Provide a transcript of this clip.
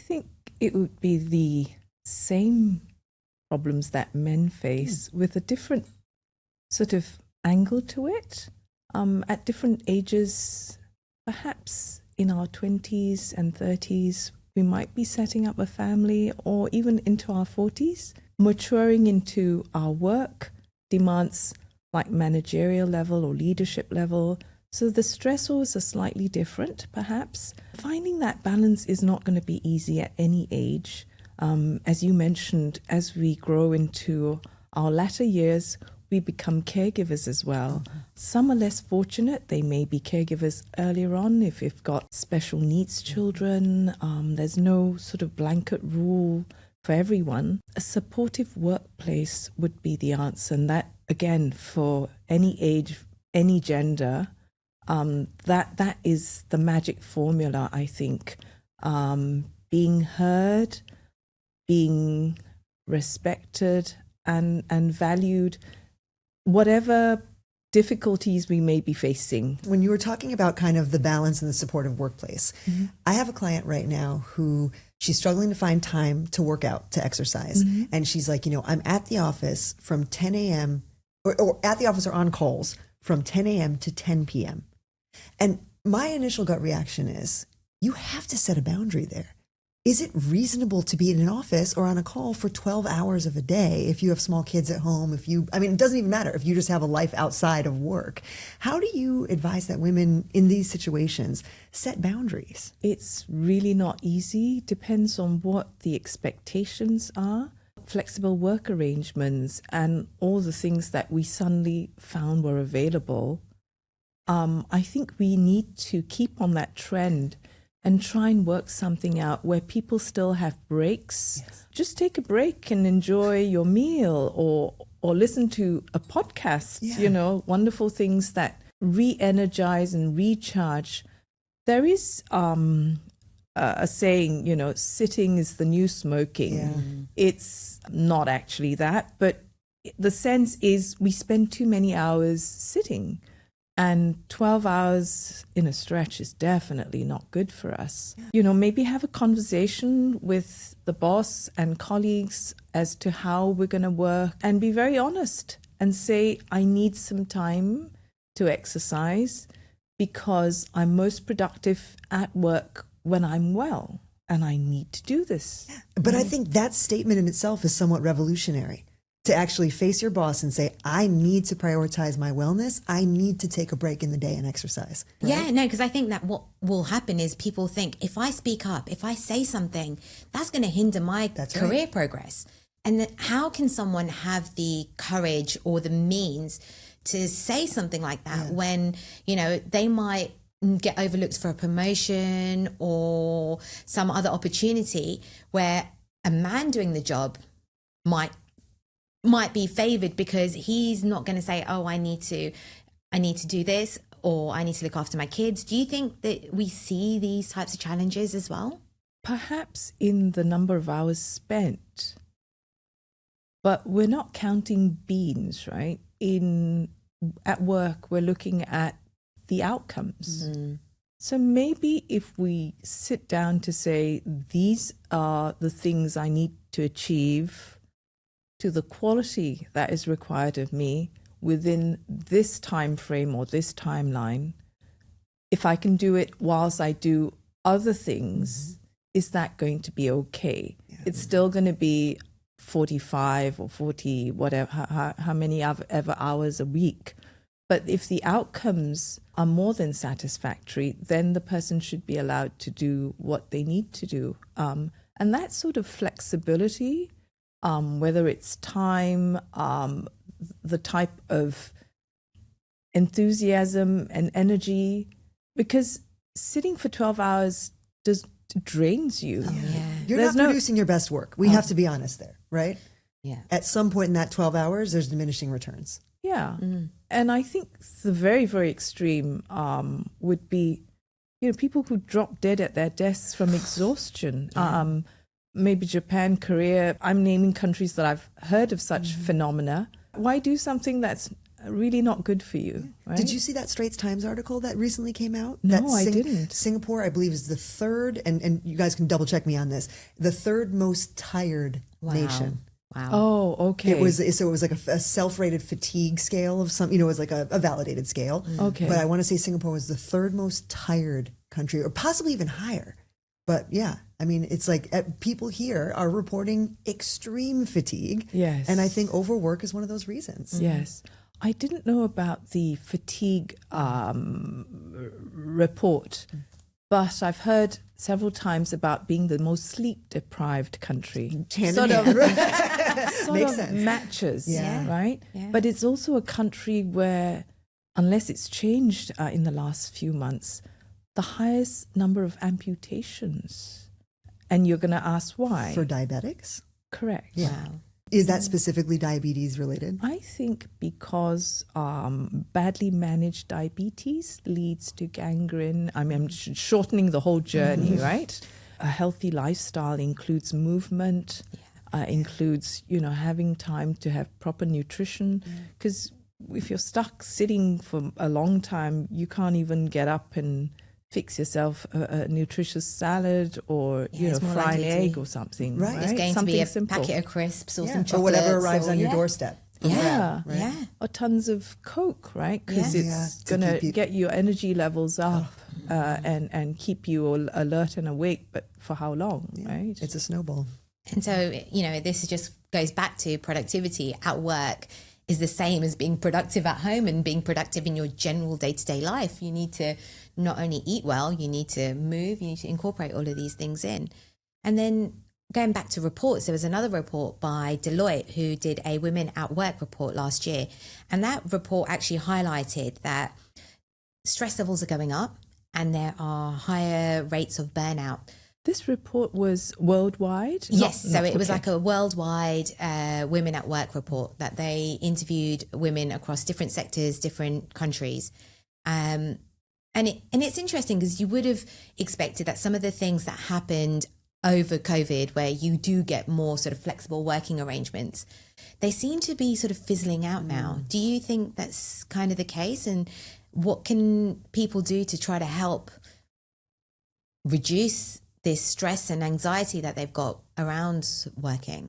think it would be the same problems that men face with a different sort of angle to it. At different ages, perhaps in our 20s and 30s, we might be setting up a family, or even into our 40s. Maturing into our work demands like managerial level or leadership level. So the stressors are slightly different, perhaps. Finding that balance is not going to be easy at any age. As you mentioned, as we grow into our latter years, we become caregivers as well. Mm-hmm. Some are less fortunate. They may be caregivers earlier on if they've got special needs children. There's no sort of blanket rule for everyone. A supportive workplace would be the answer. And that, again, for any age, any gender, that is the magic formula, I think. Being heard, being respected and valued, whatever difficulties we may be facing. When you were talking about kind of the balance in the supportive workplace, mm-hmm. I have a client right now who she's struggling to find time to work out, to exercise. Mm-hmm. And she's like, I'm at the office from 10 a.m. or at the office or on calls from 10 a.m. to 10 p.m. And my initial gut reaction is, you have to set a boundary there. Is it reasonable to be in an office or on a call for 12 hours of a day if you have small kids at home, it doesn't even matter if you just have a life outside of work? How do you advise that women in these situations set boundaries? It's really not easy. Depends on what the expectations are. Flexible work arrangements and all the things that we suddenly found were available. I think we need to keep on that trend and try and work something out where people still have breaks. Yes. Just take a break and enjoy your meal or listen to a podcast, wonderful things that re-energize and recharge. There is a saying, sitting is the new smoking. Yeah. It's not actually that, but the sense is we spend too many hours sitting. And 12 hours in a stretch is definitely not good for us. Maybe have a conversation with the boss and colleagues as to how we're going to work and be very honest and say, I need some time to exercise because I'm most productive at work when I'm well and I need to do this. But I think that statement in itself is somewhat revolutionary. To actually face your boss and say, I need to prioritize my wellness. I need to take a break in the day and exercise. Right? Yeah, no, because I think that what will happen is people think if I speak up, if I say something, that's going to hinder my career progress. And then how can someone have the courage or the means to say something like that when, they might get overlooked for a promotion or some other opportunity where a man doing the job might be favored because he's not going to say, oh, I need to do this or I need to look after my kids. Do you think that we see these types of challenges as well? Perhaps in the number of hours spent, but we're not counting beans, right? At work, we're looking at the outcomes. Mm-hmm. So maybe if we sit down to say, these are the things I need to achieve to the quality that is required of me within this time frame or this timeline, if I can do it whilst I do other things, is that going to be okay? Yeah. It's still going to be 45 or 40, whatever, how many ever hours a week. But if the outcomes are more than satisfactory, then the person should be allowed to do what they need to do. And that sort of flexibility, whether it's time, the type of enthusiasm and energy, because sitting for 12 hours drains you. You're not producing your best work. We have to be honest there, right? Yeah. At some point in that 12 hours, there's diminishing returns. Yeah. Mm. And I think the very, very extreme would be, people who drop dead at their desks from exhaustion. Yeah. Maybe Japan, Korea. I'm naming countries that I've heard of such phenomena. Why do something that's really not good for you. Right? Did you see that Straits Times article that recently came out? No, that I didn't. Singapore, I believe, is the third, and you guys can double check me on this, the third most tired nation. Wow. Oh, okay. It was like a self-rated fatigue scale of some, it was like a validated scale. Okay. But I want to say Singapore was the third most tired country, or possibly even higher. But yeah, I mean, it's like people here are reporting extreme fatigue. Yes. And I think overwork is one of those reasons. Yes. I didn't know about the fatigue report, but I've heard several times about being the most sleep-deprived country. Hand sort in of, hand. sort Makes of sense. matches, Yeah. right? Yeah. But it's also a country where, unless it's changed in the last few months, the highest number of amputations. And you're going to ask why. For diabetics? Correct. Yeah. Wow. Is that specifically diabetes related? I think because badly managed diabetes leads to gangrene. I mean, I'm shortening the whole journey, right? A healthy lifestyle includes movement, includes, having time to have proper nutrition. Because if you're stuck sitting for a long time, you can't even get up and fix yourself a nutritious salad or it's more fry an likely to egg be- or something. Right. It's Right? going Something to be a simple. packet of crisps or some Or chocolates. whatever arrives or, on your doorstep. Yeah. Right. Yeah. Or tons of Coke, right? Because Yeah. it's to going to keep you- get your energy levels up and keep you alert and awake, but for how long, right? It's a snowball. And so, this just goes back to productivity at work is the same as being productive at home and being productive in your general day-to-day life. You need to not only eat well, you need to move, you need to incorporate all of these things in. And then going back to reports, there was another report by Deloitte who did a Women at Work report last year. And that report actually highlighted that stress levels are going up and there are higher rates of burnout. This report was worldwide? Yes, so it was okay. like a worldwide Women at Work report that they interviewed women across different sectors, different countries. And it's interesting because you would have expected that some of the things that happened over COVID, where you do get more sort of flexible working arrangements, they seem to be sort of fizzling out now. Do you think that's kind of the case? And what can people do to try to help reduce this stress and anxiety that they've got around working?